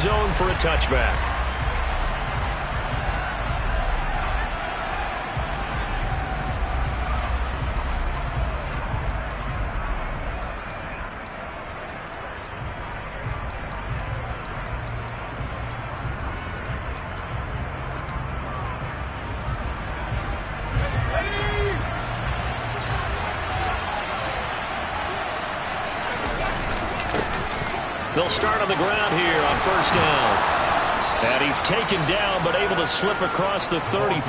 zone for a touchback. They'll start on the ground here on first down. And he's taken down but able to slip across the 35.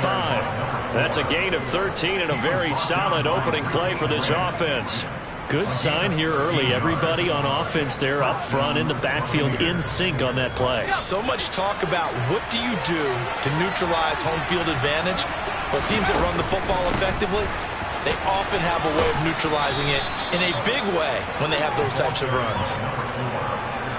That's a gain of 13 and a very solid opening play for this offense. Good sign here early. Everybody on offense there up front in the backfield in sync on that play. So much talk about what do you do to neutralize home field advantage? Well, teams that run the football effectively, they often have a way of neutralizing it in a big way when they have those types of runs.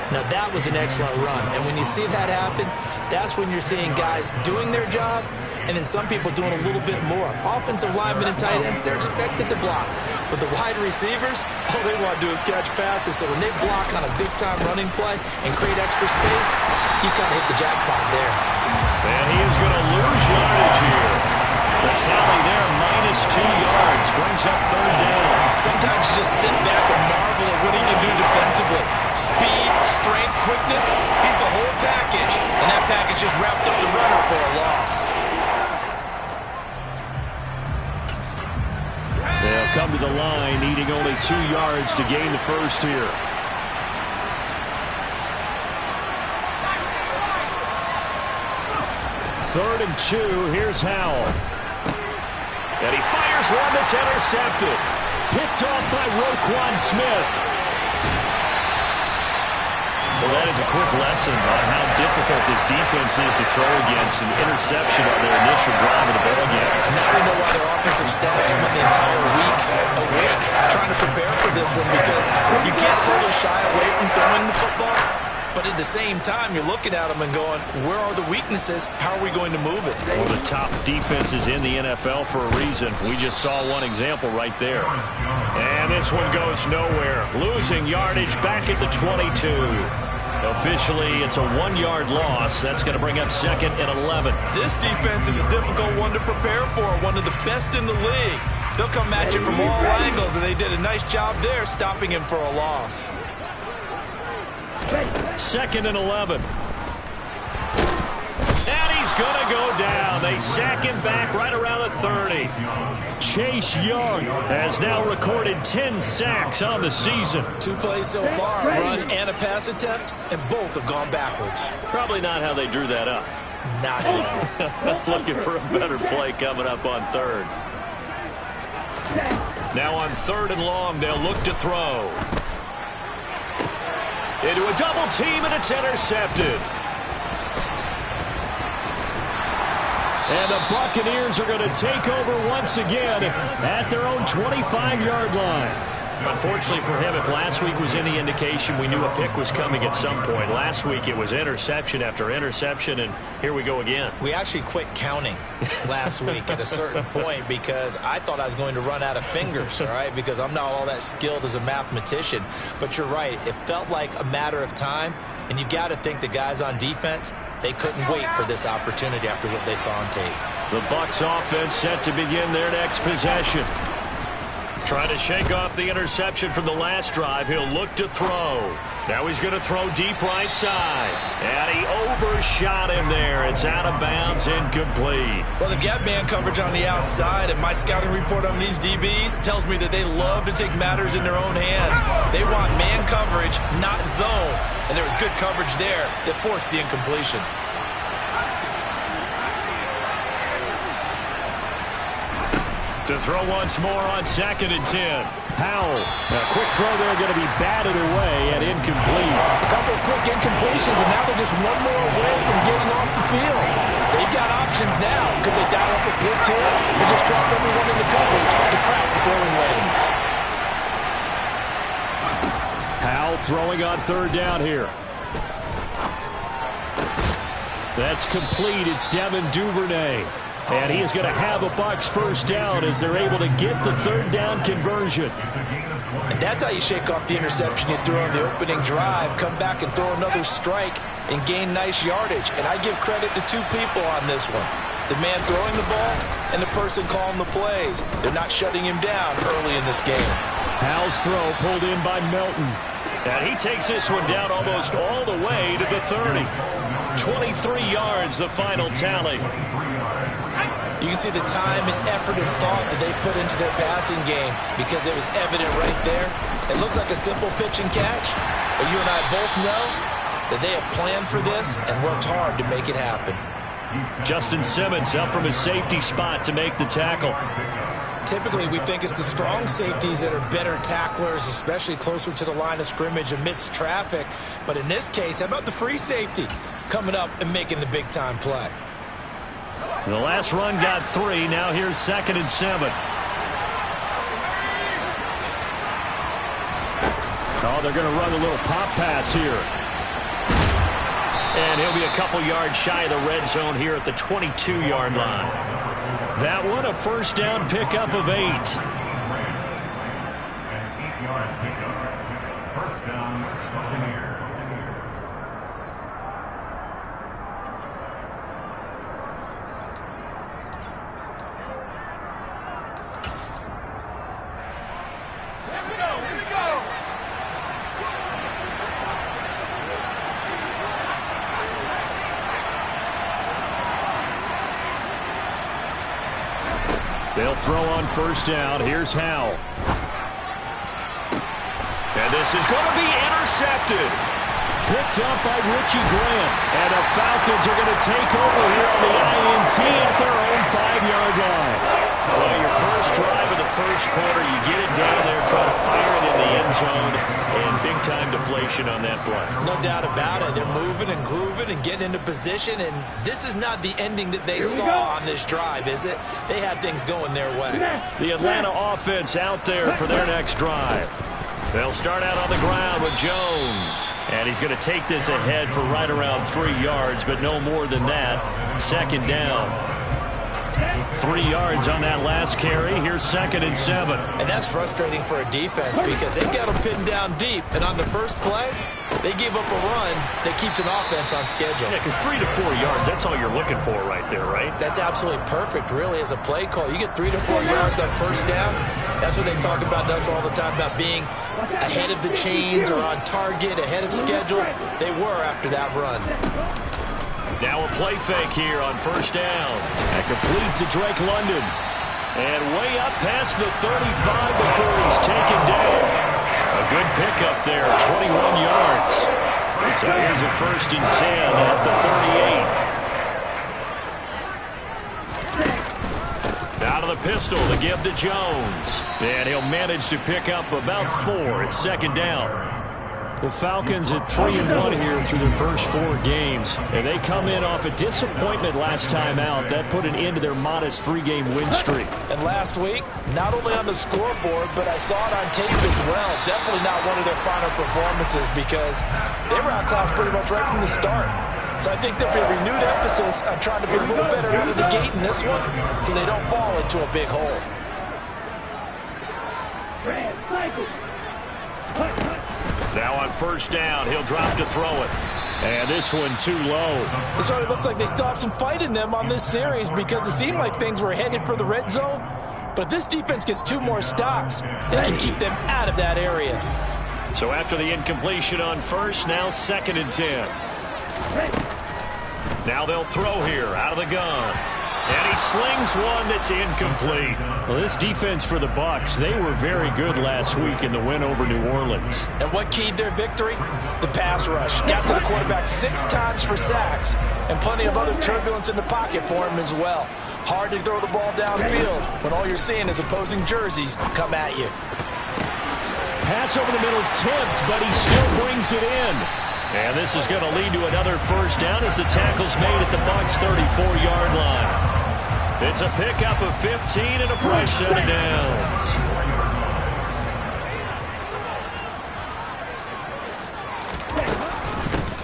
Now, that was an excellent run. And when you see that happen, that's when you're seeing guys doing their job and then some people doing a little bit more. Offensive linemen and tight ends, they're expected to block. But the wide receivers, all they want to do is catch passes. So when they block on a big-time running play and create extra space, you kind of hit the jackpot there. And he is going to lose yardage here. The tally there, -2 yards, brings up third down. Sometimes you just sit back and marvel at what he can do defensively. Speed, strength, quickness, he's the whole package. And that package just wrapped up the runner for a loss. They'll come to the line, needing only 2 yards to gain the first here. Third and 2, here's Howell. And he fires one that's intercepted. Picked off by Roquan Smith. Well, that is a quick lesson on how difficult this defense is to throw against an interception on their initial drive of the ballgame. Now we know why their offensive staff spent the entire week awake trying to prepare for this one, because you can't totally shy away from throwing the football. But at the same time, you're looking at them and going, where are the weaknesses? How are we going to move it? One of the top defenses in the NFL for a reason. We just saw one example right there. And this one goes nowhere. Losing yardage back at the 22. Officially, it's a 1-yard loss. That's going to bring up 2nd and 11. This defense is a difficult one to prepare for, one of the best in the league. They'll come at you from all angles, and they did a nice job there stopping him for a loss. 2nd and 11. And he's going to go down. They sack him back right around the 30. Chase Young has now recorded 10 sacks on the season. 2 plays so far, a run and a pass attempt, and both have gone backwards. Probably not how they drew that up. Not at all. Looking for a better play coming up on third. Now on 3rd and long, they'll look to throw. Into a double team, and it's intercepted. And the Buccaneers are going to take over once again at their own 25-yard line. Unfortunately for him, if last week was any indication, we knew a pick was coming at some point. Last week it was interception after interception, and here we go again. We actually quit counting last week at a certain point because I thought I was going to run out of fingers, all right, because I'm not all that skilled as a mathematician. But you're right. It felt like a matter of time, and you got to think the guys on defense, they couldn't wait for this opportunity after what they saw on tape. The Bucs offense set to begin their next possession. Trying to shake off the interception from the last drive. He'll look to throw. Now he's going to throw deep right side. And he overshot him there. It's out of bounds, incomplete. Well, they've got man coverage on the outside, and my scouting report on these DBs tells me that they love to take matters in their own hands. They want man coverage, not zone. And there was good coverage there that forced the incompletion. To throw once more on 2nd and 10. Howell. A quick throw there going to be batted away and incomplete. A couple of quick incompletions, and now they're just one more away from getting off the field. They've got options now. Could they dial up a blitz here or just drop everyone in the coverage to crowd the throwing lanes? Howell throwing on 3rd down here. That's complete. It's Devin Duvernay. And he is going to have a Bucs first down as they're able to get the 3rd down conversion. And that's how you shake off the interception you threw on the opening drive. Come back and throw another strike. and gain nice yardage. And I give credit to two people on this one. The man throwing the ball and the person calling the plays. They're not shutting him down early in this game. Howell's throw pulled in by Melton. And he takes this one down almost all the way to the 30. 23 yards, the final tally. You can see the time and effort and thought that they put into their passing game because it was evident right there. It looks like a simple pitch and catch, but you and I both know that they have planned for this and worked hard to make it happen. Justin Simmons up from his safety spot to make the tackle. Typically, we think it's the strong safeties that are better tacklers, especially closer to the line of scrimmage amidst traffic. But in this case, how about the free safety coming up and making the big-time play? The last run got 3. Now here's 2nd and 7. Oh, they're going to run a little pop pass here. And he'll be a couple yards shy of the red zone here at the 22-yard line. That one a first down pickup of 8. First down, Buccaneers. They'll throw on first down. Here's Howell. And this is going to be intercepted. Picked up by Richie Grant. And the Falcons are going to take over here on the INT at their own 5-yard line. Well, your first drive of the first quarter, you get it down there, try to fire it in the end zone, and big-time deflation on that play. No doubt about it. They're moving and grooving and getting into position, and this is not the ending that they saw on this drive, is it? They had things going their way. The Atlanta offense out there for their next drive. They'll start out on the ground with Jones. And he's going to take this ahead for right around 3 yards, but no more than that. 2nd down. 3 yards on that last carry. Here's 2nd and 7. And that's frustrating for a defense because they've got them pinned down deep. And on the first play, they give up a run that keeps an offense on schedule. Yeah, because 3 to 4 yards, that's all you're looking for right there, right? That's absolutely perfect, really, as a play call. You get 3 to 4 yards on first down. That's what they talk about us all the time, about being ahead of the chains or on target, ahead of schedule. They were after that run. Now a play fake here on first down. And complete to Drake London. And way up past the 35 before he's taken down. A good pickup there, 21 yards. So here's a 1st and 10 at the 38. Out of the pistol, the give to Jones. And he'll manage to pick up about 4. It's 2nd down. The Falcons at 3-1 here through their first 4 games. And they come in off a disappointment last time out. That put an end to their modest 3-game win streak. And last week, not only on the scoreboard, but I saw it on tape as well. Definitely not one of their final performances because they were outclassed pretty much right from the start. So I think there'll be a renewed emphasis on trying to be a little better out of the gate in this one so they don't fall into a big hole. Now on first down, he'll drop to throw it. And this one too low. It sort of looks like they still have some fight in them on this series because it seemed like things were headed for the red zone. But if this defense gets 2 more stops, they can keep them out of that area. So after the incompletion on first, now 2nd and 10. Now they'll throw here out of the gun. And he slings one that's incomplete. Well, this defense for the Bucs, they were very good last week in the win over New Orleans. And what keyed their victory? The pass rush. Got to the quarterback 6 times for sacks, and plenty of other turbulence in the pocket for him as well. Hard to throw the ball downfield when all you're seeing is opposing jerseys come at you. Pass over the middle tipped, but he still brings it in. And this is going to lead to another first down as the tackle's made at the Bucs' 34-yard line. It's a pickup of 15 and a fresh set of downs.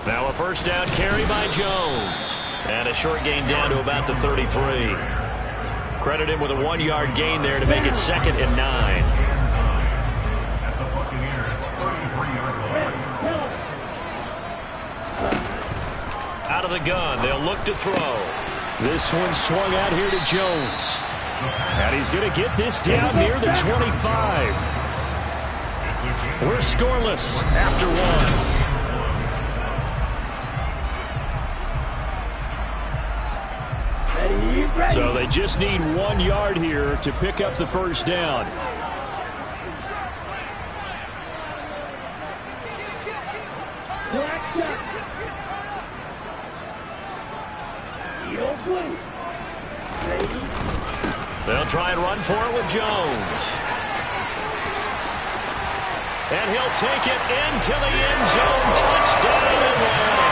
Now a first down carry by Jones. And a short gain down to about the 33. Credit him with a 1-yard gain there to make it 2nd and 9. Out of the gun, they'll look to throw. This one swung out here to Jones. And he's going to get this down near the 25. We're scoreless after one. So they just need 1 yard here to pick up the first down. They'll try and run for it with Jones. And he'll take it into the end zone. Touchdown Atlanta.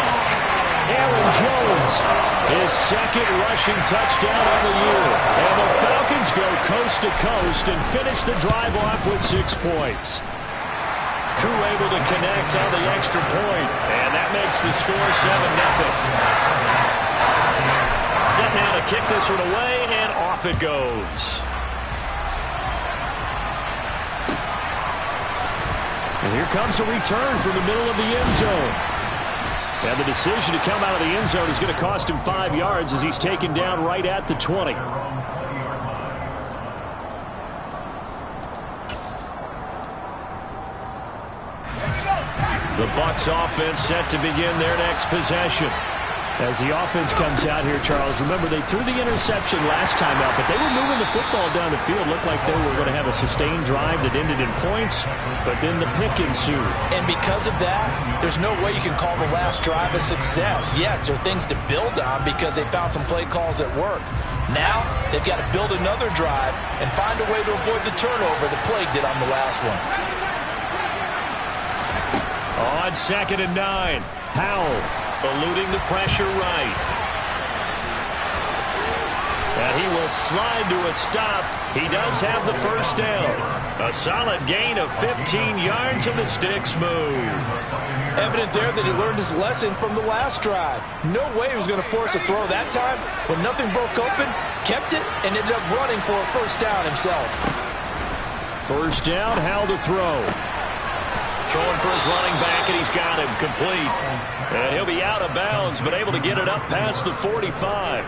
Aaron Jones, his second rushing touchdown of the year. And the Falcons go coast to coast and finish the drive off with 6 points. Crew able to connect on the extra point. And that makes the score 7-0. Set now to kick this one away, and off it goes. And here comes a return from the middle of the end zone. And the decision to come out of the end zone is going to cost him 5 yards as he's taken down right at the 20. The Bucs offense set to begin their next possession. As the offense comes out here, Charles, remember they threw the interception last time out, but they were moving the football down the field. Looked like they were going to have a sustained drive that ended in points, but then the pick ensued. And because of that, there's no way you can call the last drive a success. Yes, there are things to build on because they found some play calls that work. Now, they've got to build another drive and find a way to avoid the turnover that plagued it on the last one. On 2nd and 9, Howell eluding the pressure right. And he will slide to a stop. He does have the first down. A solid gain of 15 yards and the sticks move. Evident there that he learned his lesson from the last drive. No way he was going to force a throw that time. When nothing broke open, kept it, and ended up running for a first down himself. First down, Howell to throw. Throwing for his running back, and he's got him complete. And he'll be out of bounds, but able to get it up past the 45.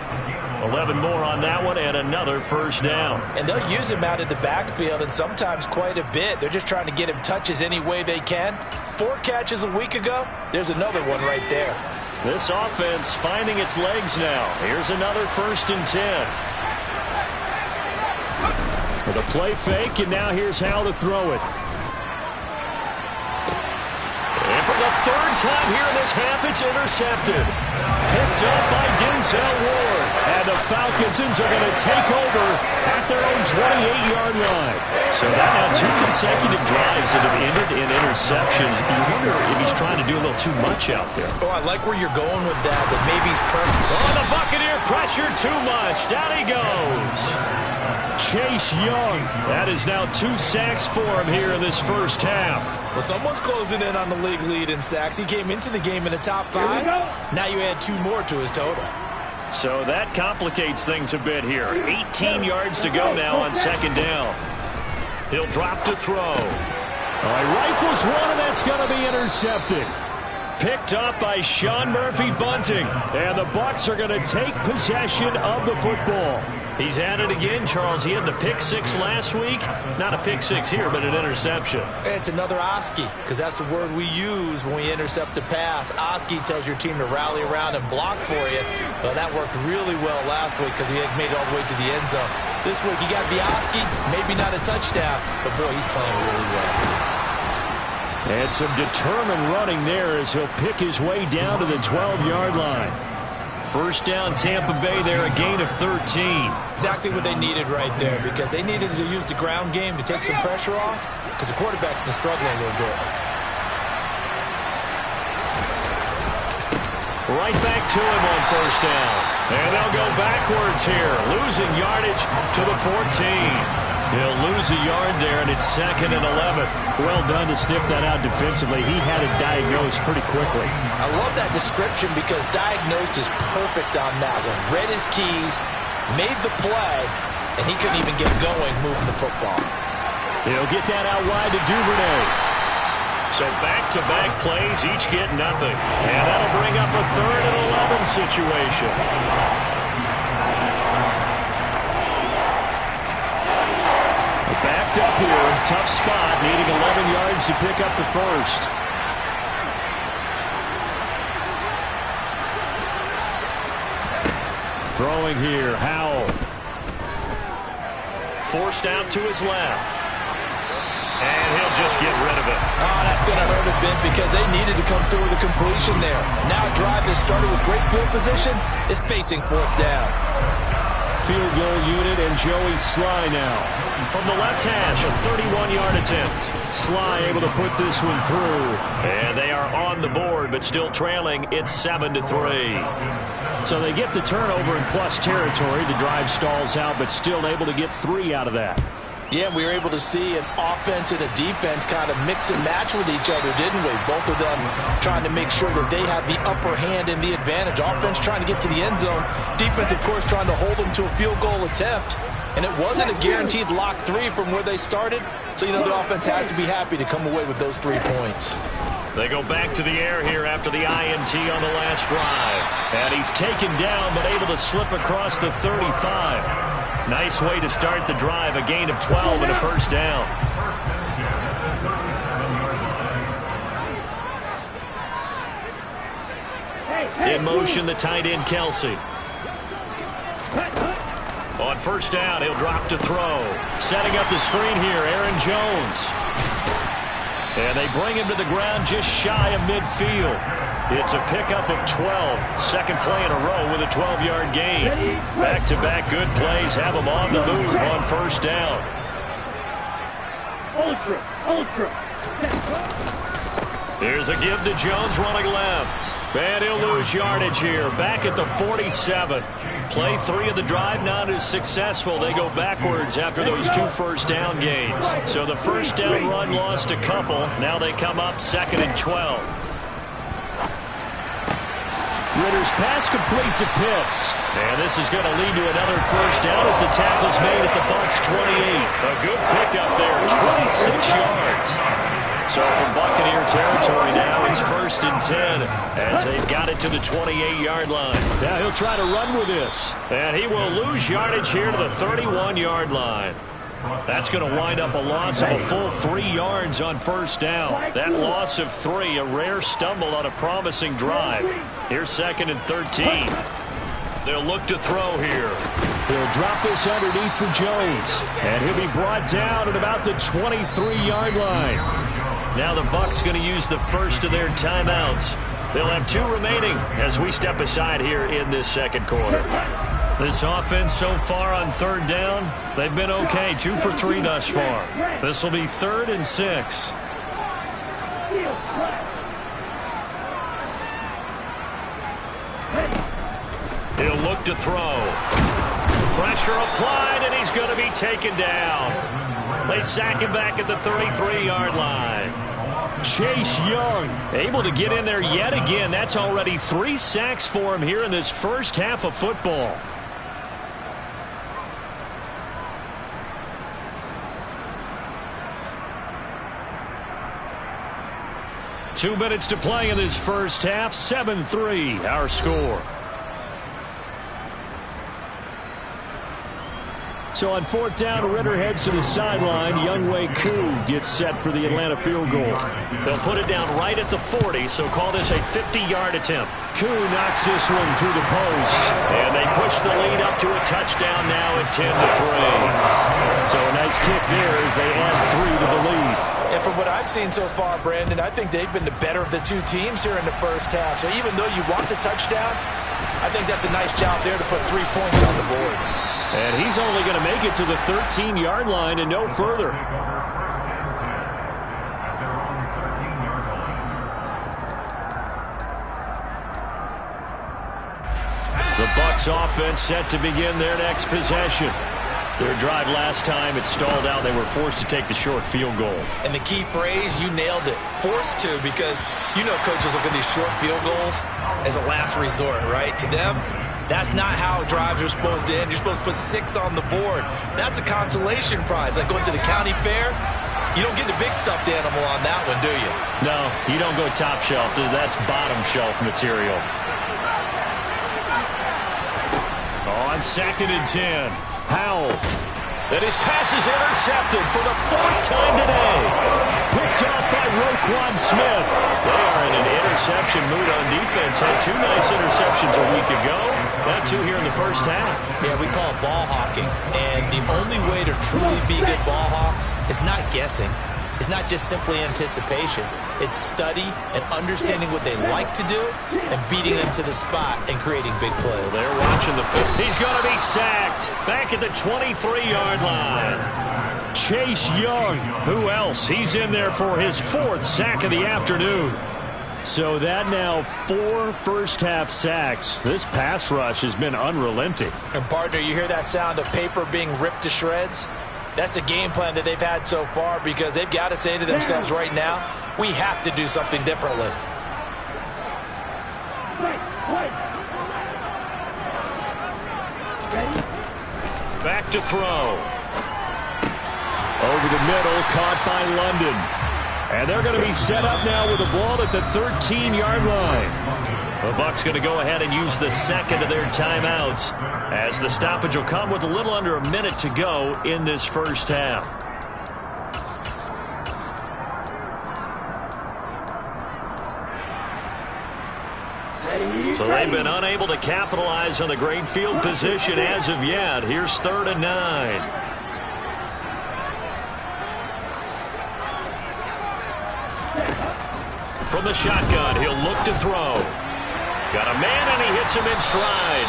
11 more on that one, and another first down. And they'll use him out of the backfield, and sometimes quite a bit. They're just trying to get him touches any way they can. 4 catches a week ago. There's another one right there. This offense finding its legs now. Here's another 1st and 10. With a play fake, and now here's Howell to throw it. And for the 3rd time here in this half, it's intercepted. Picked up by Denzel Ward. And the Falcons are going to take over at their own 28-yard line. So that now 2 consecutive drives that have ended in interceptions. You wonder if he's trying to do a little too much out there. Oh, I like where you're going with that maybe he's pressing. Oh, the Buccaneer pressure too much. Down he goes. Chase Young. That is now 2 sacks for him here in this first half. Well, someone's closing in on the league lead in sacks. He came into the game in the top 5. Now you add 2 more to his total. So that complicates things a bit here. 18 yards to go now on 2nd down. He'll drop to throw. All right, rifles one, and that's going to be intercepted. Picked up by Sean Murphy-Bunting. And the Bucs are going to take possession of the football. He's at it again, Charles. He had the pick 6 last week. Not a pick 6 here, but an interception. It's another Oski, because that's the word we use when we intercept a pass. Oski tells your team to rally around and block for you. But that worked really well last week because he had made it all the way to the end zone. This week he got the Oski, maybe not a touchdown, but boy, he's playing really well. And some determined running there as he'll pick his way down to the 12-yard line. First down, Tampa Bay there, a gain of 13. Exactly what they needed right there, because they needed to use the ground game to take some pressure off, because the quarterback's been struggling a little bit. Right back to him on first down. And they'll go backwards here, losing yardage to the 14. He'll lose a yard there, and it's 2nd and 11. Well done to sniff that out defensively. He had it diagnosed pretty quickly. I love that description because diagnosed is perfect on that one. Read his keys, made the play, and he couldn't even get going moving the football. He'll get that out wide to Duvernay. So back-to-back plays, each get nothing. And that'll bring up a 3rd and 11 down situation. Backed up here. Tough spot. Needing 11 yards to pick up the first. Throwing here, Howell. Forced out to his left. And he'll just get rid of it. Oh, that's going to hurt a bit because they needed to come through with a completion there. Now a drive that started with great field position is facing fourth down. Field goal unit and Joey Sly now. From the left hash, a 31-yard attempt. Sly able to put this one through. And they are on the board, but still trailing. It's 7-3. So they get the turnover in plus territory. The drive stalls out, but still able to get 3 out of that. Yeah, we were able to see an offense and a defense kind of mix and match with each other, didn't we? Both of them trying to make sure that they have the upper hand and the advantage. Offense trying to get to the end zone. Defense, of course, trying to hold them to a field goal attempt. And it wasn't a guaranteed lock 3 from where they started. So, the offense has to be happy to come away with those 3 points. They go back to the air here after the INT on the last drive. And he's taken down but able to slip across the 35. Nice way to start the drive. A gain of 12 and a first down. In motion, the tight end, Kelsey. On first down, he'll drop to throw. Setting up the screen here, Aaron Jones. And they bring him to the ground just shy of midfield. It's a pickup of 12. Second play in a row with a 12-yard gain. Back-to-back good plays have him on the move on first down. There's a give to Jones running left. And he'll lose yardage here. Back at the 47. Play 3 of the drive not as successful. They go backwards after those 2 first down gains. So the first down run lost a couple. Now they come up 2nd and 12. Ritter's pass completes at Pitts. And this is going to lead to another first down as the tackle's made at the Bucs 28. A good pickup there, 26 yards. So from Buccaneer territory now, it's 1st and 10 as they've got it to the 28-yard line. Now he'll try to run with this. And he will lose yardage here to the 31-yard line. That's going to wind up a loss of a full 3 yards on first down. That loss of 3, a rare stumble on a promising drive. Here's 2nd and 13. They'll look to throw here. He'll drop this underneath for Jones. And he'll be brought down at about the 23-yard line. Now the Bucs going to use the first of their timeouts. They'll have 2 remaining as we step aside here in this second quarter. This offense so far on 3rd down, they've been okay. 2 for 3 thus far. This will be 3rd and 6. He'll look to throw. Pressure applied, and he's going to be taken down. They sack him back at the 33-yard line. Chase Young able to get in there yet again. That's already 3 sacks for him here in this first half of football. Two minutes to play in this first half. 7-3 our score. So on 4th down, Ritter heads to the sideline. Younghoe Koo gets set for the Atlanta field goal. They'll put it down right at the 40, so call this a 50-yard attempt. Koo knocks this one through the post. And they push the lead up to a touchdown now at 10-3. So a nice kick there as they add 3 to the lead. And from what I've seen so far, Brandon, I think they've been the better of the 2 teams here in the first half. So even though you want the touchdown, I think that's a nice job there to put 3 points on the board. And he's only going to make it to the 13-yard line and no further. The Bucs offense set to begin their next possession. Their drive last time, it stalled out. They were forced to take the short field goal. And the key phrase, you nailed it. Forced to, because coaches look at these short field goals as a last resort, right? To them, that's not how drives are supposed to end. You're supposed to put 6 on the board. That's a consolation prize. Like going to the county fair, you don't get the big stuffed animal on that one, do you? No, you don't go top shelf. That's bottom shelf material. On 2nd and 10, Howell. And his pass is intercepted for the 4th time today. Picked off by Roquan Smith. They are in an interception mood on defense. Had 2 nice interceptions a week ago. Now 2 here in the first half. Yeah, we call it ball hawking. And the only way to truly be good ball hawks is not guessing. It's not just simply anticipation. It's study and understanding what they like to do and beating them to the spot and creating big plays. They're watching the fit. He's going to be sacked back at the 23-yard line. Chase Young. Who else? He's in there for his 4th sack of the afternoon. So that now 4 first-half sacks. This pass rush has been unrelenting. And, partner, you hear that sound of paper being ripped to shreds? That's the game plan that they've had so far because they've got to say to themselves right now, we have to do something differently. Back to throw. Over the middle, caught by London. And they're going to be set up now with the ball at the 13-yard line. The Bucs going to go ahead and use the 2nd of their timeouts as the stoppage will come with a little under a minute to go in this first half. So they've been unable to capitalize on the great field position as of yet. Here's 3rd and 9. From the shotgun, he'll look to throw. Got a man, and he hits him in stride.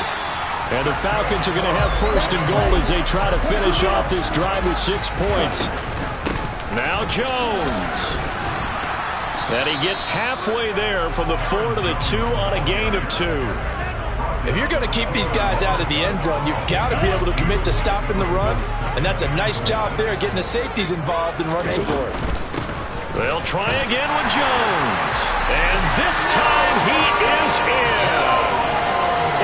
And the Falcons are going to have 1st and goal as they try to finish off this drive with 6 points. Now Jones. And he gets halfway there from the 4 to the 2 on a gain of 2. If you're going to keep these guys out of the end zone, you've got to be able to commit to stopping the run. And that's a nice job there, getting the safeties involved in run support. They'll try again with Jones. And this time he is in.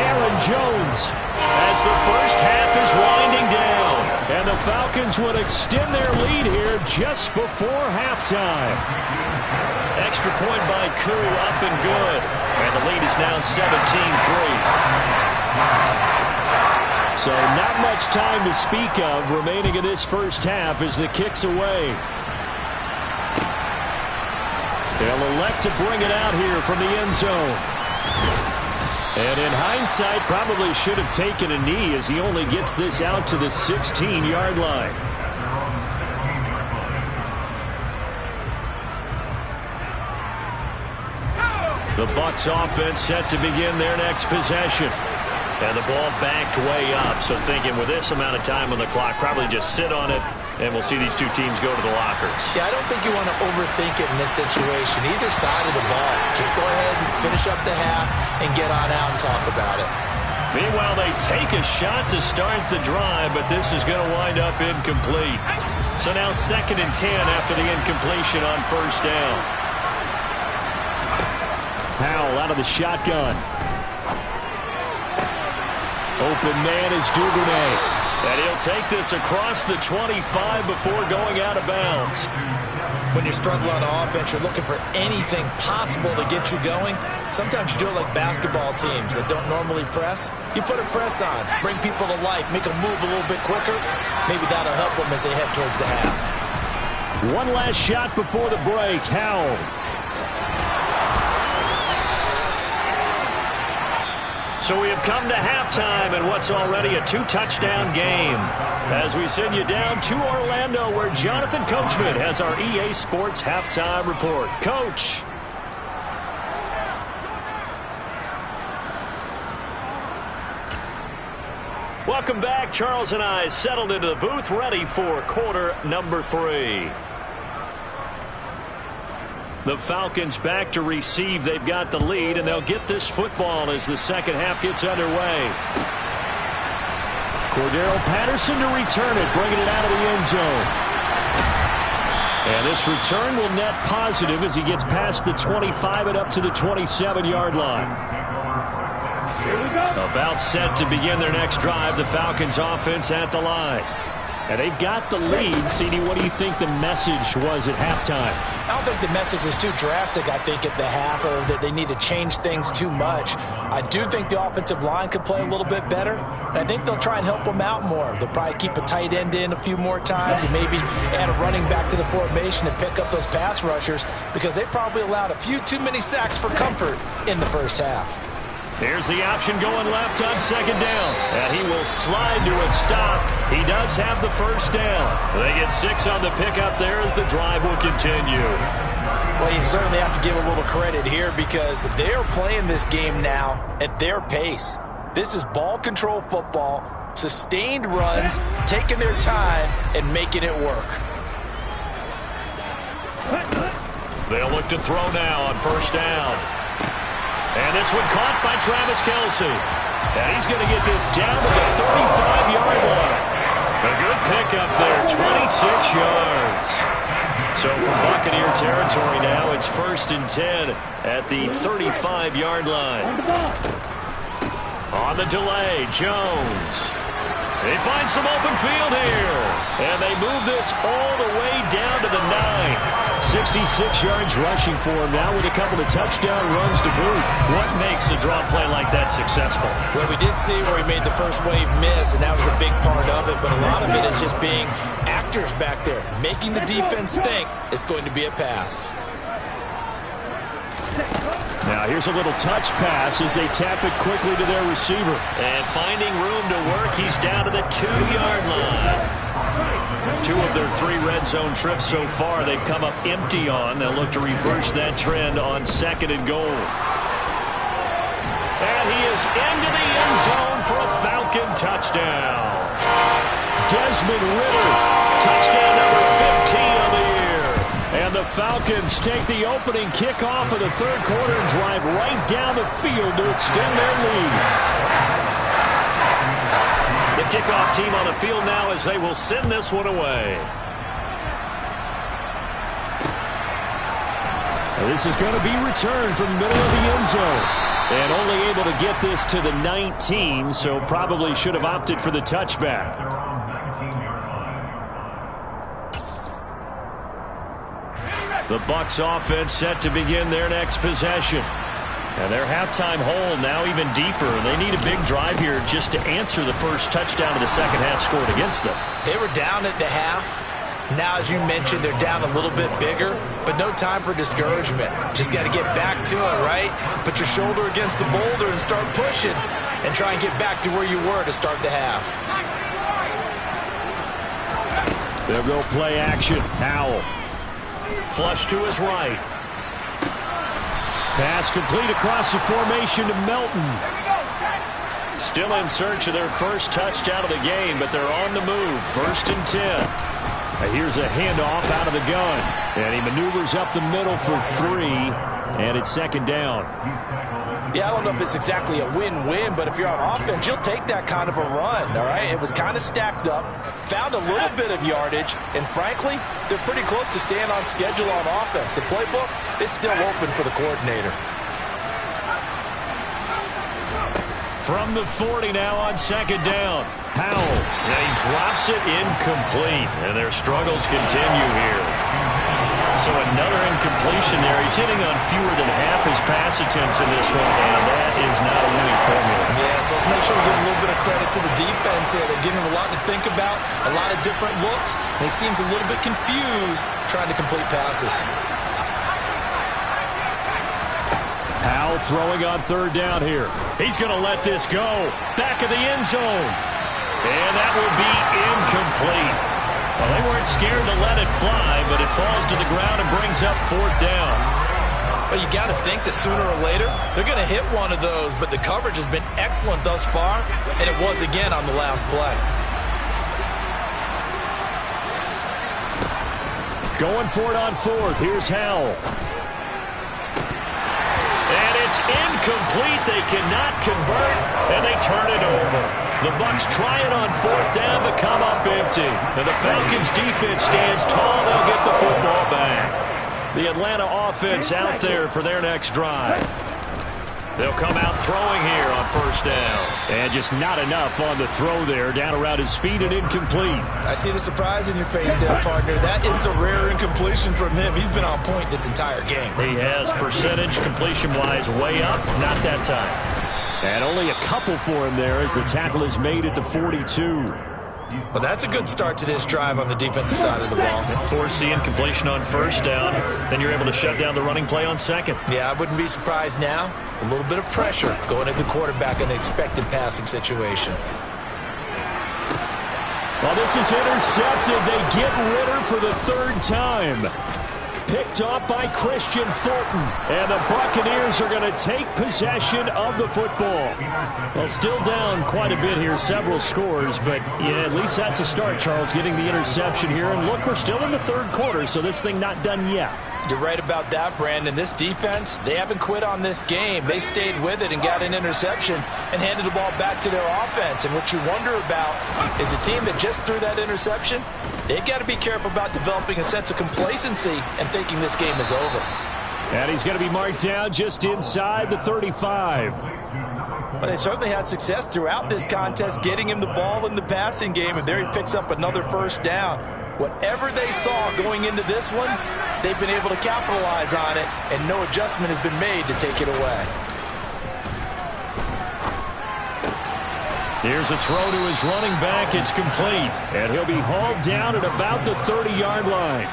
Aaron Jones as the first half is winding down. And the Falcons would extend their lead here just before halftime. Extra point by Koo, up and good. And the lead is now 17-3. So not much time to speak of remaining in this first half as the kick's away. They'll elect to bring it out here from the end zone. And in hindsight, probably should have taken a knee as he only gets this out to the 16-yard line. The Bucs offense set to begin their next possession. And the ball backed way up. So thinking with this amount of time on the clock, probably just sit on it. And we'll see these 2 teams go to the lockers. Yeah, I don't think you want to overthink it in this situation. Either side of the ball. Just go ahead and finish up the half and get on out and talk about it. Meanwhile, they take a shot to start the drive, but this is going to wind up incomplete. So now 2nd and 10 after the incompletion on 1st down. Howell out of the shotgun. Open man is Duvernay. And he'll take this across the 25 before going out of bounds. When you're struggling on offense, you're looking for anything possible to get you going. Sometimes you do it like basketball teams that don't normally press. You put a press on, bring people to life, make them move a little bit quicker. Maybe that'll help them as they head towards the half. One last shot before the break. Howell. So we have come to halftime in what's already a 2-touchdown game. As we send you down to Orlando, where Jonathan Coachman has our EA Sports Halftime Report. Coach. Welcome back. Charles and I settled into the booth, ready for quarter number 3. The Falcons back to receive. They've got the lead, and they'll get this football as the second half gets underway. Cordero Patterson to return it, bringing it out of the end zone. And this return will net positive as he gets past the 25 and up to the 27-yard line. About set to begin their next drive. The Falcons offense at the line. And they've got the lead. CD, what do you think the message was at halftime? I don't think the message was too drastic, I think, at the half, or that they need to change things too much. I do think the offensive line could play a little bit better, and I think they'll try and help them out more. They'll probably keep a tight end in a few more times and maybe add a running back to the formation and pick up those pass rushers, because they probably allowed a few too many sacks for comfort in the first half. Here's the option going left on second down. And he will slide to a stop. He does have the first down. They get 6 on the pickup there as the drive will continue. Well, you certainly have to give a little credit here because they're playing this game now at their pace. This is ball control football, sustained runs, taking their time and making it work. They'll look to throw now on first down. And this one caught by Travis Kelce. And he's going to get this down to the 35-yard line. A good pickup there, 26 yards. So from Buccaneer territory now, it's 1st and 10 at the 35-yard line. On the delay, Jones. They find some open field here. And they move this all the way down to the 9. 66 yards rushing for him now with a couple of touchdown runs to boot. What makes a draw play like that successful? Well, we did see where he made the first wave miss, and that was a big part of it. But a lot of it is just being actors back there, making the defense think it's going to be a pass. Now here's a little touch pass as they tap it quickly to their receiver. And finding room to work, he's down to the 2-yard line. 2 of their 3 red zone trips so far they've come up empty on. They'll look to reverse that trend on 2nd and goal. And he is into the end zone for a Falcon touchdown. Desmond Ridder, touchdown number 15 of the year. And the Falcons take the opening kickoff of the 3rd quarter and drive right down the field to extend their lead. The kickoff team on the field now as they will send this one away. This is going to be returned from the middle of the end zone. And only able to get this to the 19, so probably should have opted for the touchback. The Bucs offense set to begin their next possession. And their halftime hole now even deeper. They need a big drive here just to answer the first touchdown of the second half scored against them. They were down at the half. Now, as you mentioned, they're down a little bit bigger, but no time for discouragement. Just got to get back to it, right? Put your shoulder against the boulder and start pushing and try and get back to where you were to start the half. They'll go play action. Howell. Flush to his right. Pass complete across the formation to Melton. Still in search of their first touchdown of the game, but they're on the move. 1st and 10. Here's a handoff out of the gun. And he maneuvers up the middle for 3. And it's 2nd down. Yeah, I don't know if it's exactly a win-win, but if you're on offense, you'll take that kind of a run, all right? It was kind of stacked up, found a little bit of yardage, and frankly, they're pretty close to staying on schedule on offense. The playbook is still open for the coordinator. From the 40 now on 2nd down. Howell. And he drops it incomplete, and their struggles continue here. So another incompletion there. He's hitting on fewer than half his pass attempts in this one, and that is not a winning formula. Yeah, so let's make sure we give a little bit of credit to the defense here. They're giving him a lot to think about, a lot of different looks, and he seems a little bit confused trying to complete passes. Howell throwing on 3rd down here. He's going to let this go. Back of the end zone. And that will be incomplete. Well, they weren't scared to let it fly, but it falls to the ground and brings up 4th down. Well, you got to think that sooner or later, they're going to hit one of those, but the coverage has been excellent thus far, and it was again on the last play. Going for it on 4th. Here's Howell. And it's incomplete. They cannot convert, and they turn it over. The Bucs try it on 4th down, but come up empty. And the Falcons defense stands tall. They'll get the football back. The Atlanta offense out there for their next drive. They'll come out throwing here on 1st down. And just not enough on the throw there. Down around his feet and incomplete. I see the surprise in your face there, partner. That is a rare incompletion from him. He's been on point this entire game. He has percentage completion-wise way up. Not that time. And only a couple for him there as the tackle is made at the 42. Well, that's a good start to this drive on the defensive side of the ball. Force the incompletion on first down. Then you're able to shut down the running play on second. Yeah, I wouldn't be surprised now. A little bit of pressure going at the quarterback in an expected passing situation. Well, this is intercepted. They get Ritter for the third time. Picked off by Christian Fulton. And the Buccaneers are going to take possession of the football. Well, still down quite a bit here, several scores, but yeah, at least that's a start, Charles, getting the interception here. And look, we're still in the third quarter, so this thing not done yet. You're right about that, Brandon. This defense, they haven't quit on this game. They stayed with it and got an interception and handed the ball back to their offense. And what you wonder about is a team that just threw that interception, they've got to be careful about developing a sense of complacency and thinking this game is over. And he's going to be marked down just inside the 35. Well, they certainly had success throughout this contest, getting him the ball in the passing game, and there he picks up another first down. Whatever they saw going into this one, they've been able to capitalize on it, and no adjustment has been made to take it away. Here's a throw to his running back. It's complete. And he'll be hauled down at about the 30-yard line.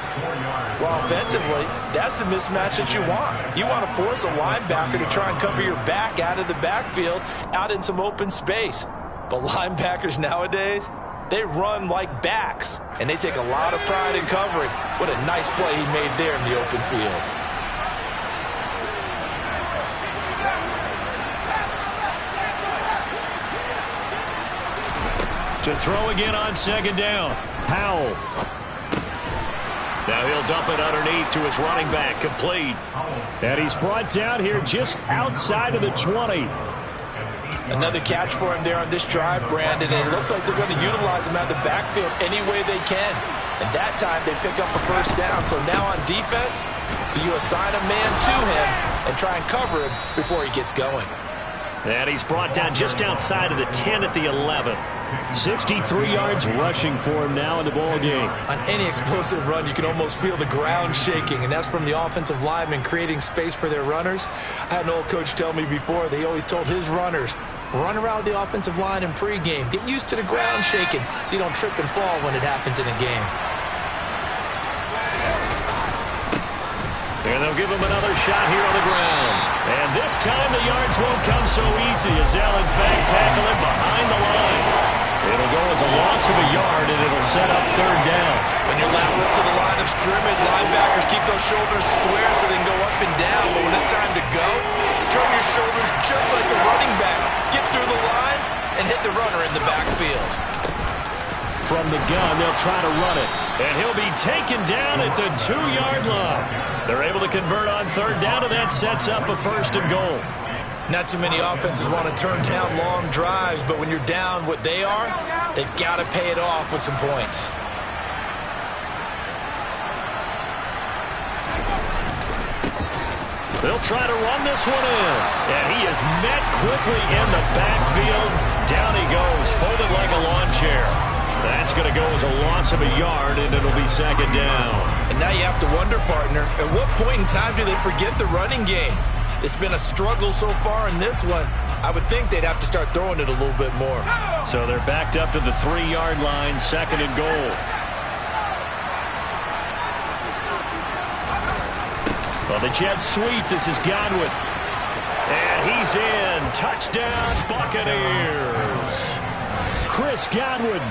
Well, offensively, that's the mismatch that you want. You want to force a linebacker to try and cover your back out of the backfield, out in some open space. But linebackers nowadays, they run like backs, and they take a lot of pride in covering. What a nice play he made there in the open field. To throw again on second down. Powell. Now he'll dump it underneath to his running back. Complete. And he's brought down here just outside of the 20. Another catch for him there on this drive, Brandon, and it looks like they're going to utilize him out of the backfield any way they can. And that time they pick up a first down. So now on defense, you assign a man to him and try and cover him before he gets going. And he's brought down just outside of the 10 at the 11. 63 yards rushing for him now in the ball game. On any explosive run, you can almost feel the ground shaking, and that's from the offensive linemen creating space for their runners. I had an old coach tell me before, they always told his runners, run around the offensive line in pregame. Get used to the ground shaking so you don't trip and fall when it happens in a game. And they'll give him another shot here on the ground. And this time the yards won't come so easy as they'll, in fact, tackle it behind the line. It'll go as a loss of a yard, and it'll set up third down. When you're lateral to the line of scrimmage, linebackers keep those shoulders square so they can go up and down. But when it's time to go, turn your shoulders just like a running back. Get through the line and hit the runner in the backfield. From the gun, they'll try to run it. And he'll be taken down at the 2-yard line. They're able to convert on third down, and that sets up a first and goal. Not too many offenses want to turn down long drives, but when you're down what they are, they've got to pay it off with some points. They'll try to run this one in. And he is met quickly in the backfield. Down he goes, folded like a lawn chair. That's going to go as a loss of a yard, and it'll be second down. And now you have to wonder, partner, at what point in time do they forget the running game? It's been a struggle so far in this one. I would think they'd have to start throwing it a little bit more. So they're backed up to the 3-yard line, second and goal. Well, the jet sweep, this is Godwin. And he's in. Touchdown, Buccaneers. Chris Godwin.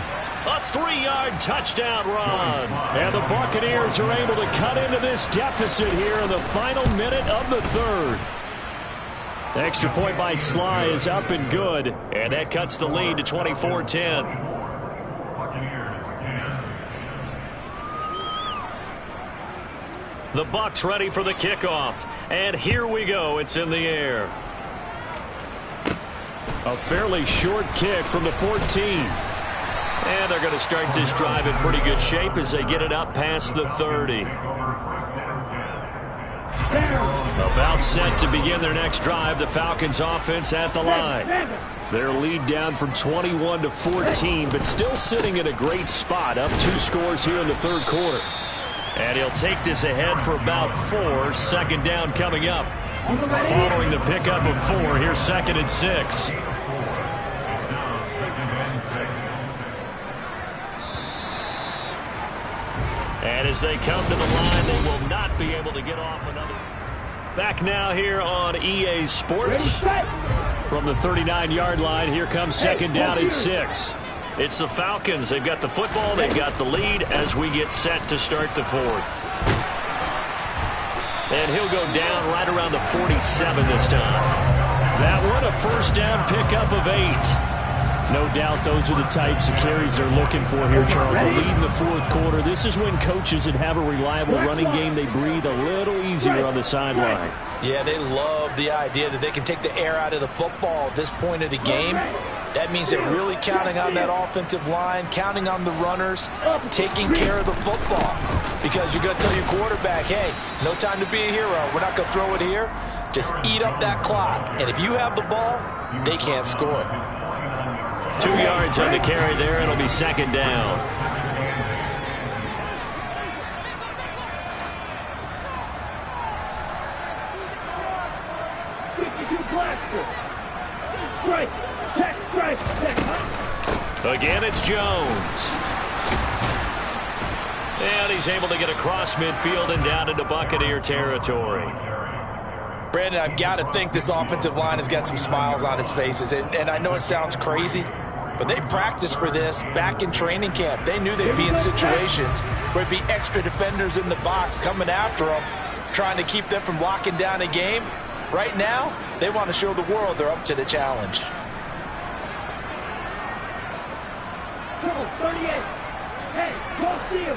A 3-yard touchdown run. And the Buccaneers are able to cut into this deficit here in the final minute of the third. The extra point by Sly is up and good. And that cuts the lead to 24-10. The Bucs ready for the kickoff. And here we go. It's in the air. A fairly short kick from the 14. And they're going to start this drive in pretty good shape as they get it up past the 30. About set to begin their next drive. The Falcons offense at the line. Their lead down from 21 to 14, but still sitting in a great spot, up 2 scores here in the third quarter. And he'll take this ahead for about 4. Second down coming up. Following the pickup of 4, here's 2nd and 6. And as they come to the line, they will not be able to get off another. Back now here on EA Sports. From the 39-yard line, here comes 2nd down and 6. It's the Falcons. They've got the football. They've got the lead as we get set to start the 4th. And he'll go down right around the 47 this time. That one, a first down pickup of 8. No doubt those are the types of carries they're looking for here, Charles. The lead in the fourth quarter. This is when coaches that have a reliable running game, they breathe a little easier on the sideline. Yeah, they love the idea that they can take the air out of the football at this point of the game. That means they're really counting on that offensive line, counting on the runners, taking care of the football. Because you're going to tell your quarterback, hey, no time to be a hero. We're not going to throw it here. Just eat up that clock. And if you have the ball, they can't score. 2 yards on the carry there. It'll be 2nd down. Again, it's Jones. And he's able to get across midfield and down into Buccaneer territory. Brandon, I've got to think this offensive line has got some smiles on its faces. And I know it sounds crazy, but they practiced for this back in training camp. They knew they'd be in situations where it'd be extra defenders in the box coming after them, trying to keep them from locking down a game. Right now, they want to show the world they're up to the challenge. 38. Hey, go steal.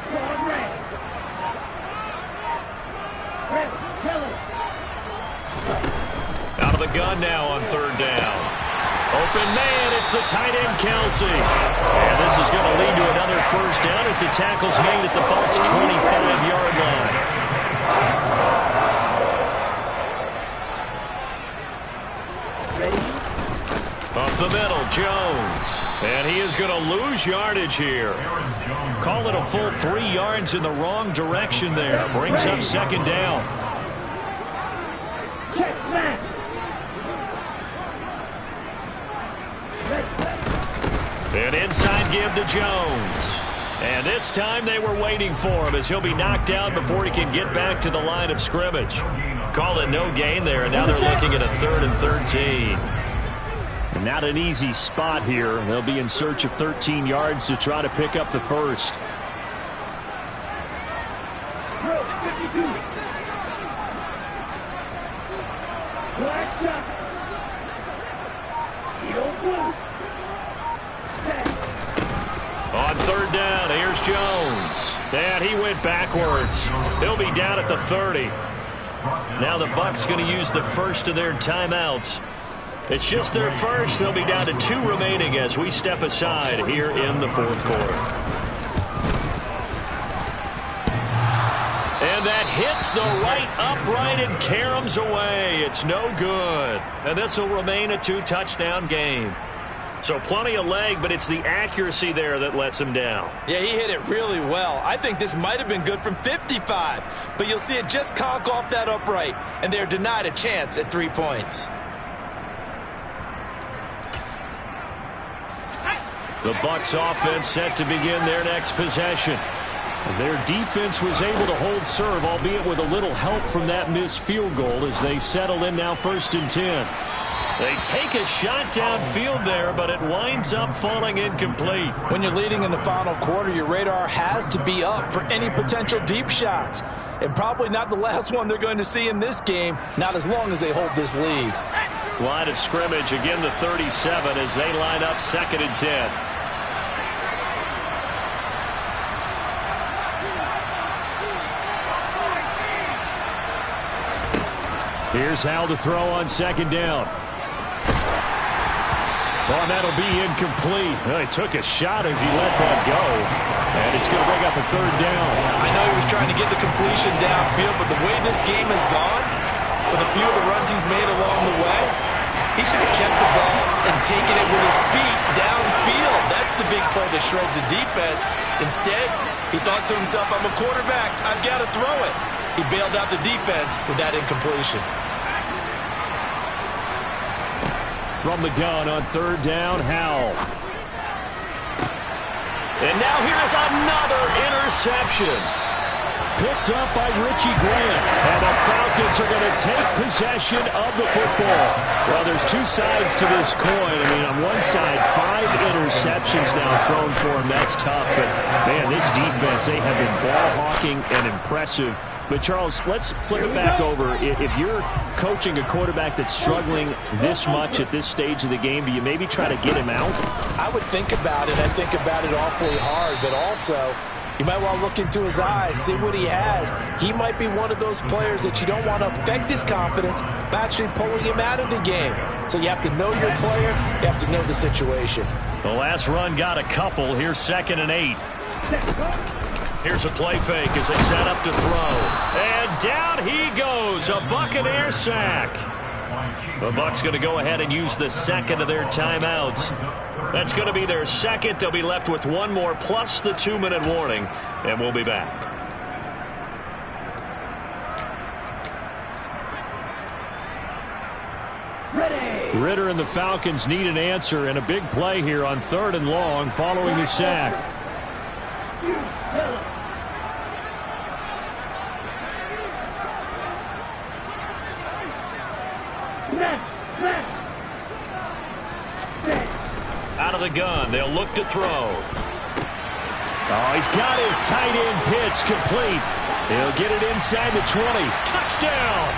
Go on, Ray. Ray, Kelly. Out of the gun now on 3rd down. Open man, it's the tight end Kelsey. And this is going to lead to another first down as the tackle's made at the Bucs' 25-yard line. Up the middle, Jones. And he is going to lose yardage here. Call it a full 3 yards in the wrong direction there. Brings up 2nd down. An inside give to Jones. And this time they were waiting for him as he'll be knocked down before he can get back to the line of scrimmage. Call it no gain there, and now they're looking at a 3rd and 13. Not an easy spot here. They'll be in search of 13 yards to try to pick up the first. On 3rd down, here's Jones. And he went backwards. He'll be down at the 30. Now the Bucs going to use the first of their timeouts. It's just their first. They'll be down to 2 remaining as we step aside here in the 4th quarter. And that hits the right upright and caroms away. It's no good. And this will remain a 2-touchdown game. So plenty of leg, but it's the accuracy there that lets him down. Yeah, he hit it really well. I think this might have been good from 55. But you'll see it just conk off that upright. And they're denied a chance at 3 points. The Bucs offense set to begin their next possession. Their defense was able to hold serve, albeit with a little help from that missed field goal as they settle in now 1st and 10. They take a shot downfield there, but it winds up falling incomplete. When you're leading in the final quarter, your radar has to be up for any potential deep shots. And probably not the last one they're going to see in this game, not as long as they hold this lead. Line of scrimmage, again the 37 as they line up 2nd and 10. Here's Hal to throw on 2nd down. Oh, that'll be incomplete. Well, he took a shot as he let that go. And it's going to bring up a 3rd down. I know he was trying to get the completion downfield, but the way this game has gone, with a few of the runs he's made along the way. He should have kept the ball and taken it with his feet downfield. That's the big play that shreds the defense. Instead, he thought to himself, I'm a quarterback, I've got to throw it. He bailed out the defense with that incompletion. From the gun on third down, Howell. And now here's another interception. Picked up by Richie Grant. And the Falcons are going to take possession of the football. Well, there's two sides to this coin. I mean, on one side, 5 interceptions now thrown for him. That's tough. But, man, this defense, they have been ball hawking and impressive. But, Charles, let's flip it back over. If you're coaching a quarterback that's struggling this much at this stage of the game, do you maybe try to get him out? I would think about it. I think about it awfully hard. But also, you might want to look into his eyes, see what he has. He might be one of those players that you don't want to affect his confidence by actually pulling him out of the game. So you have to know your player. You have to know the situation. The last run got a couple. Here's 2nd and 8. Here's a play fake as they set up to throw. And down he goes. A Buccaneer sack. The Bucs going to go ahead and use the second of their timeouts. That's going to be their second. They'll be left with one more plus the 2-minute warning. And we'll be back. Ready. Ritter and the Falcons need an answer and a big play here on 3rd and long following the sack. Out of the gun, they'll look to throw. Oh, he's got his tight end pitch complete. He'll get it inside the 20. Touchdown!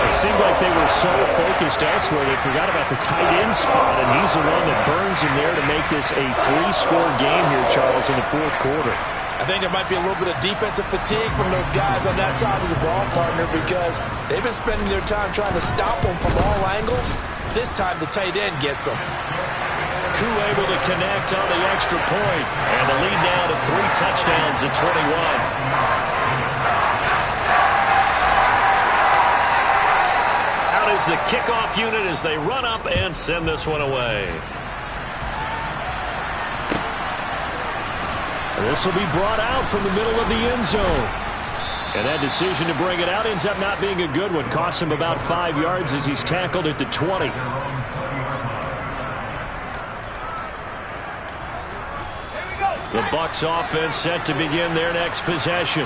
It seemed like they were so focused elsewhere they forgot about the tight end spot, and he's the one that burns him there to make this a 3-score game here, Charles, in the 4th quarter. I think there might be a little bit of defensive fatigue from those guys on that side of the ball, partner, because they've been spending their time trying to stop them from all angles. This time the tight end gets them. Koo able to connect on the extra point, and the lead now to 3 touchdowns at 21. Out is the kickoff unit as they run up and send this one away. This will be brought out from the middle of the end zone. And that decision to bring it out ends up not being a good one. Costs him about 5 yards as he's tackled at the 20. The Bucs offense set to begin their next possession.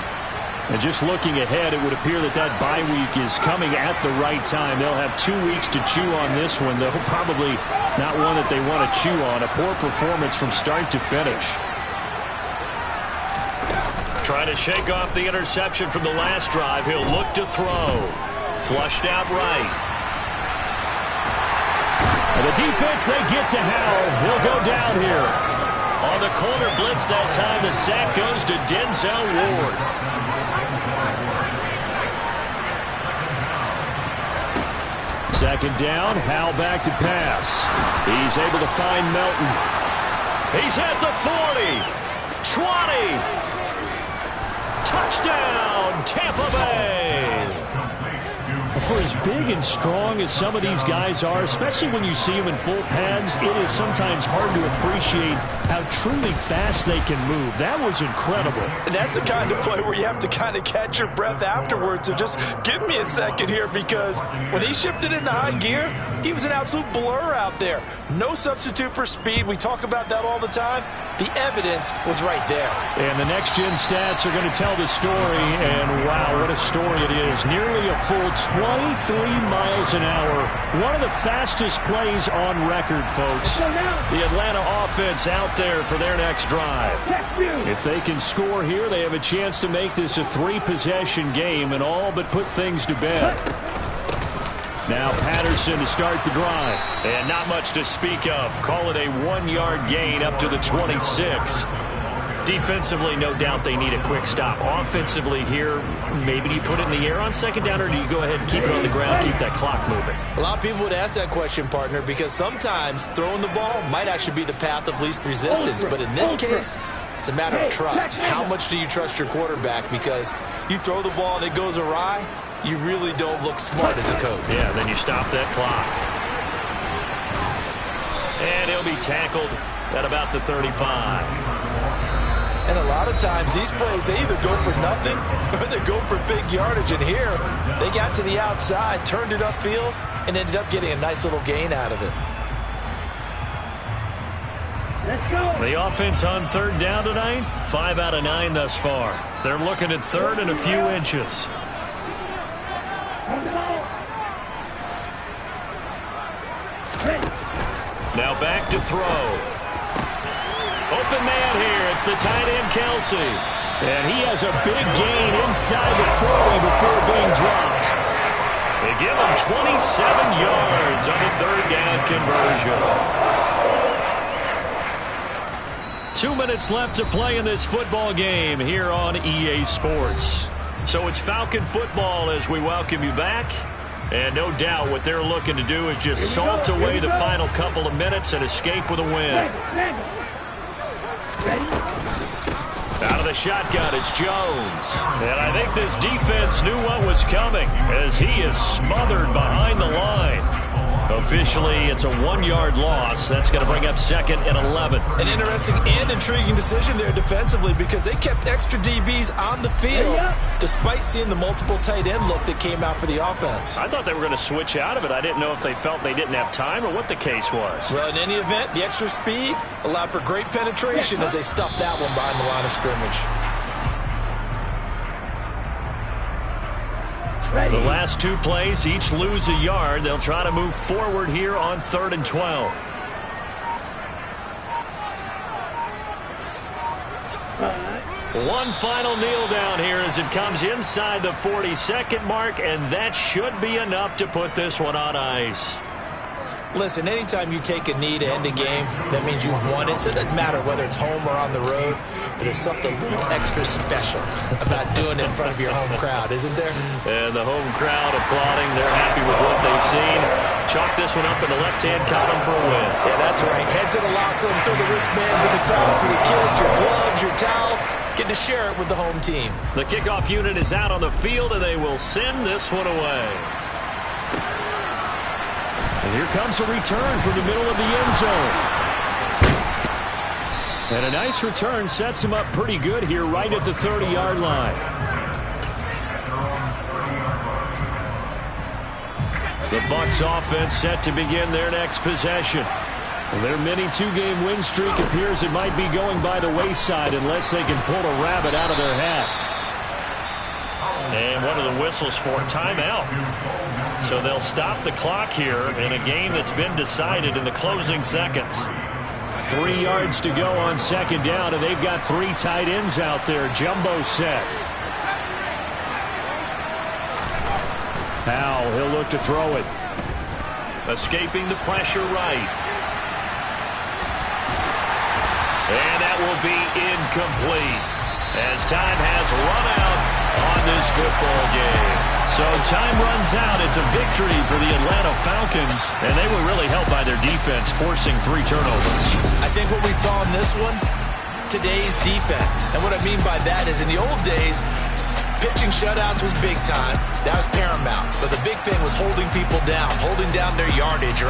And just looking ahead, it would appear that that bye week is coming at the right time. They'll have 2 weeks to chew on this one, though probably not one that they want to chew on. A poor performance from start to finish. Trying to shake off the interception from the last drive. He'll look to throw. Flushed out right. And the defense, they get to Howell. He'll go down here. On the corner blitz that time, the sack goes to Denzel Ward. Second down, Howell back to pass. He's able to find Melton. He's at the 40. 20. Touchdown, Tampa Bay. For as big and strong as some of these guys are, especially when you see them in full pads, it is sometimes hard to appreciate how truly fast they can move. That was incredible. And that's the kind of play where you have to kind of catch your breath afterwards. So just give me a second here, because when he shifted into high gear, he was an absolute blur out there. No substitute for speed. We talk about that all the time. The evidence was right there. And the next-gen stats are going to tell the story, and wow, what a story it is. Nearly a full 23 miles an hour. One of the fastest plays on record, folks. The Atlanta offense out there for their next drive. If they can score here, they have a chance to make this a 3-possession game and all but put things to bed. Now Patterson to start the drive. And not much to speak of. Call it a 1-yard gain up to the 26. Defensively, no doubt they need a quick stop. Offensively here, maybe do you put it in the air on second down, or do you go ahead and keep it on the ground, keep that clock moving? A lot of people would ask that question, partner, because sometimes throwing the ball might actually be the path of least resistance. But in this case, it's a matter of trust. How much do you trust your quarterback? Because you throw the ball and it goes awry, you really don't look smart as a coach. Yeah, then you stop that clock. And he'll be tackled at about the 35. And a lot of times these plays, they either go for nothing or they go for big yardage. And here, they got to the outside, turned it upfield, and ended up getting a nice little gain out of it. Let's go. The offense on third down tonight, 5 out of 9 thus far. They're looking at third and a few inches. On the ball. Ready. Now back to throw. Open man here. It's the tight end, Kelsey. And he has a big gain inside the 40 before being dropped. They give him 27 yards on the third down conversion. 2 minutes left to play in this football game here on EA Sports. So it's Falcon football as we welcome you back. And no doubt what they're looking to do is just salt away the final couple of minutes and escape with a win. Out of the shotgun, it's Jones. And I think this defense knew what was coming as he is smothered behind the line. Officially, it's a 1-yard loss. That's going to bring up second and 11. An interesting and intriguing decision there defensively because they kept extra DBs on the field despite seeing the multiple tight end look that came out for the offense. I thought they were going to switch out of it. I didn't know if they felt they didn't have time or what the case was. Well, in any event, the extra speed allowed for great penetration as they stuffed that one behind the line of scrimmage. The last 2 plays, each lose a yard. They'll try to move forward here on 3rd and 12. One final kneel down here as it comes inside the 40-second mark, and that should be enough to put this one on ice. Listen, anytime you take a knee to end a game, that means you've won it. So it doesn't matter whether it's home or on the road, but there's something a little extra special about doing it in front of your home crowd, isn't there? And the home crowd applauding. They're happy with what they've seen. Chalk this one up in the left-hand column for a win. Yeah, that's right. Head to the locker room, throw the wristbands in the crowd for the kids, your gloves, your towels. Get to share it with the home team. The kickoff unit is out on the field, and they will send this one away. And here comes a return from the middle of the end zone. And a nice return sets him up pretty good here right at the 30-yard line. The Bucs offense set to begin their next possession. Well, their mini 2-game win streak appears it might be going by the wayside unless they can pull a rabbit out of their hat. And what are the whistles for? Timeout. So they'll stop the clock here in a game that's been decided in the closing seconds. 3 yards to go on second down, and they've got 3 tight ends out there. Jumbo set. Powell, he'll look to throw it. Escaping the pressure right. And that will be incomplete as time has run out on this football game. So time runs out. It's a victory for the Atlanta Falcons, and they were really helped by their defense, forcing 3 turnovers. I think what we saw in this one, today's defense. And what I mean by that is in the old days, pitching shutouts was big time. That was paramount. But the big thing was holding people down, holding down their yardage, right?